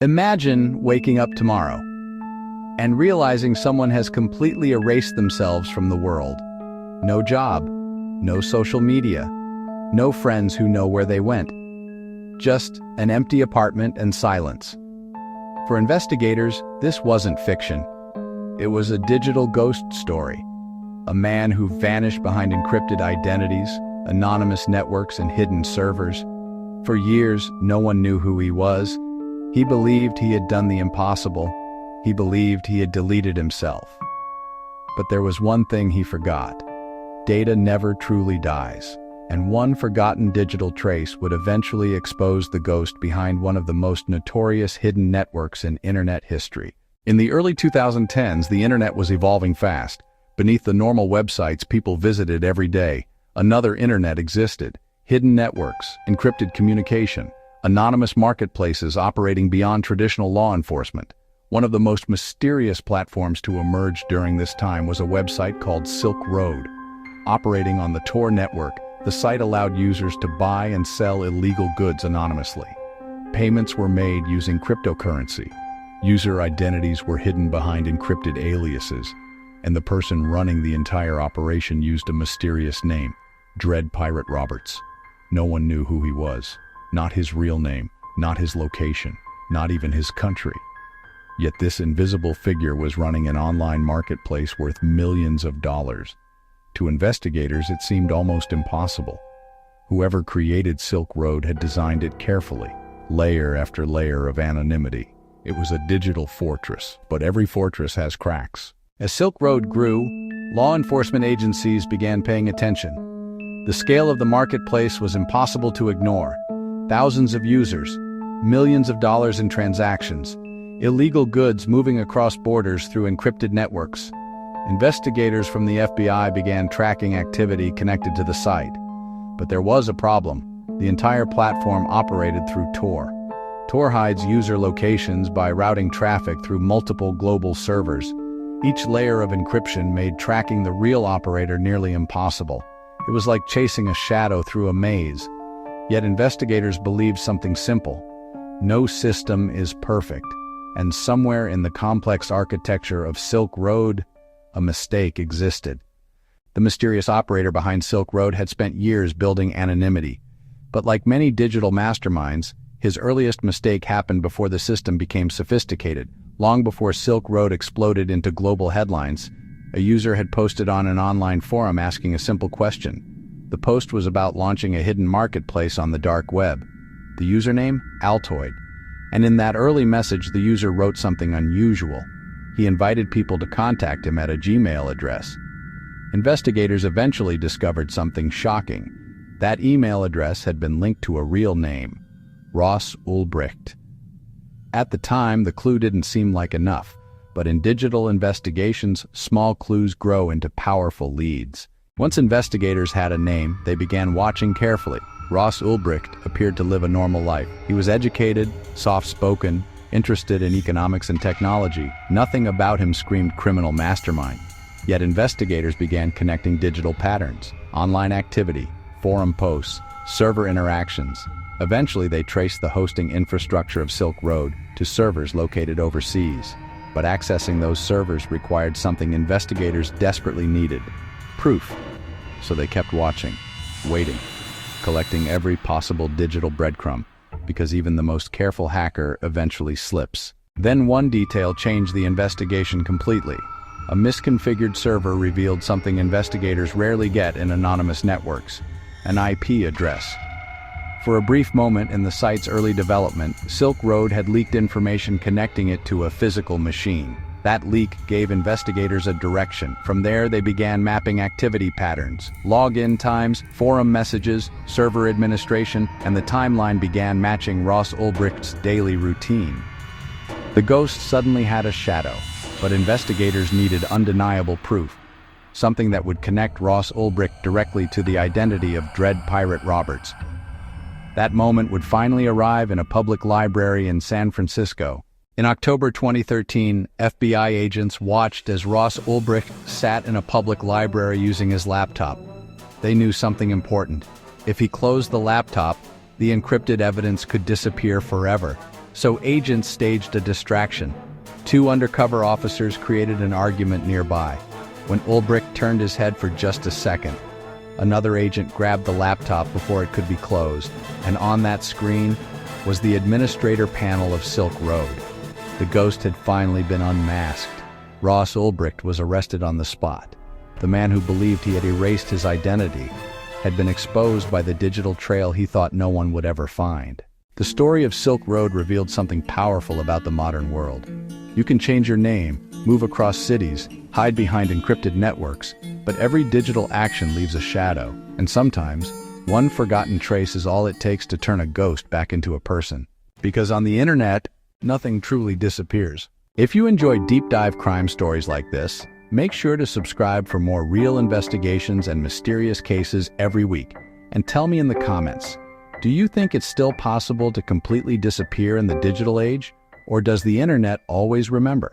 Imagine waking up tomorrow and realizing someone has completely erased themselves from the world. No job, no social media, no friends who know where they went. Just an empty apartment and silence. For investigators, this wasn't fiction. It was a digital ghost story. A man who vanished behind encrypted identities, anonymous networks, and hidden servers. For years, no one knew who he was. He believed he had done the impossible. He believed he had deleted himself. But there was one thing he forgot. Data never truly dies, and one forgotten digital trace would eventually expose the ghost behind one of the most notorious hidden networks in internet history. In the early 2010s, the internet was evolving fast. Beneath the normal websites people visited every day, another internet existed. Hidden networks, encrypted communication, anonymous marketplaces operating beyond traditional law enforcement. One of the most mysterious platforms to emerge during this time was a website called Silk Road. Operating on the Tor network, the site allowed users to buy and sell illegal goods anonymously. Payments were made using cryptocurrency. User identities were hidden behind encrypted aliases, and the person running the entire operation used a mysterious name, Dread Pirate Roberts. No one knew who he was. Not his real name, not his location, not even his country. Yet this invisible figure was running an online marketplace worth millions of dollars. To investigators, it seemed almost impossible. Whoever created Silk Road had designed it carefully, layer after layer of anonymity. It was a digital fortress, but every fortress has cracks. As Silk Road grew, law enforcement agencies began paying attention. The scale of the marketplace was impossible to ignore. Thousands of users, millions of dollars in transactions, illegal goods moving across borders through encrypted networks. Investigators from the FBI began tracking activity connected to the site. But there was a problem. The entire platform operated through Tor. Tor hides user locations by routing traffic through multiple global servers. Each layer of encryption made tracking the real operator nearly impossible. It was like chasing a shadow through a maze. Yet investigators believed something simple. No system is perfect, and somewhere in the complex architecture of Silk Road, a mistake existed. The mysterious operator behind Silk Road had spent years building anonymity. But like many digital masterminds, his earliest mistake happened before the system became sophisticated. Long before Silk Road exploded into global headlines, a user had posted on an online forum asking a simple question. The post was about launching a hidden marketplace on the dark web. The username? Altoid. And in that early message, the user wrote something unusual. He invited people to contact him at a Gmail address. Investigators eventually discovered something shocking. That email address had been linked to a real name, Ross Ulbricht. At the time, the clue didn't seem like enough, but in digital investigations, small clues grow into powerful leads. Once investigators had a name, they began watching carefully. Ross Ulbricht appeared to live a normal life. He was educated, soft-spoken, interested in economics and technology. Nothing about him screamed criminal mastermind. Yet investigators began connecting digital patterns, online activity, forum posts, server interactions. Eventually, they traced the hosting infrastructure of Silk Road to servers located overseas. But accessing those servers required something investigators desperately needed: proof. So they kept watching, waiting, collecting every possible digital breadcrumb, because even the most careful hacker eventually slips. Then one detail changed the investigation completely. A misconfigured server revealed something investigators rarely get in anonymous networks: an IP address. For a brief moment in the site's early development, Silk Road had leaked information connecting it to a physical machine. That leak gave investigators a direction. From there, they began mapping activity patterns, login times, forum messages, server administration, and the timeline began matching Ross Ulbricht's daily routine. The ghost suddenly had a shadow, but investigators needed undeniable proof, something that would connect Ross Ulbricht directly to the identity of Dread Pirate Roberts. That moment would finally arrive in a public library in San Francisco. In October 2013, FBI agents watched as Ross Ulbricht sat in a public library using his laptop. They knew something important. If he closed the laptop, the encrypted evidence could disappear forever. So agents staged a distraction. Two undercover officers created an argument nearby. When Ulbricht turned his head for just a second, another agent grabbed the laptop before it could be closed, and on that screen was the administrator panel of Silk Road. The ghost had finally been unmasked. Ross Ulbricht was arrested on the spot. The man who believed he had erased his identity had been exposed by the digital trail he thought no one would ever find. The story of Silk Road revealed something powerful about the modern world. You can change your name, move across cities, hide behind encrypted networks, but every digital action leaves a shadow, and sometimes, one forgotten trace is all it takes to turn a ghost back into a person. Because on the internet, nothing truly disappears. If you enjoy deep dive crime stories like this, make sure to subscribe for more real investigations and mysterious cases every week. And tell me in the comments, do you think it's still possible to completely disappear in the digital age? Or does the internet always remember?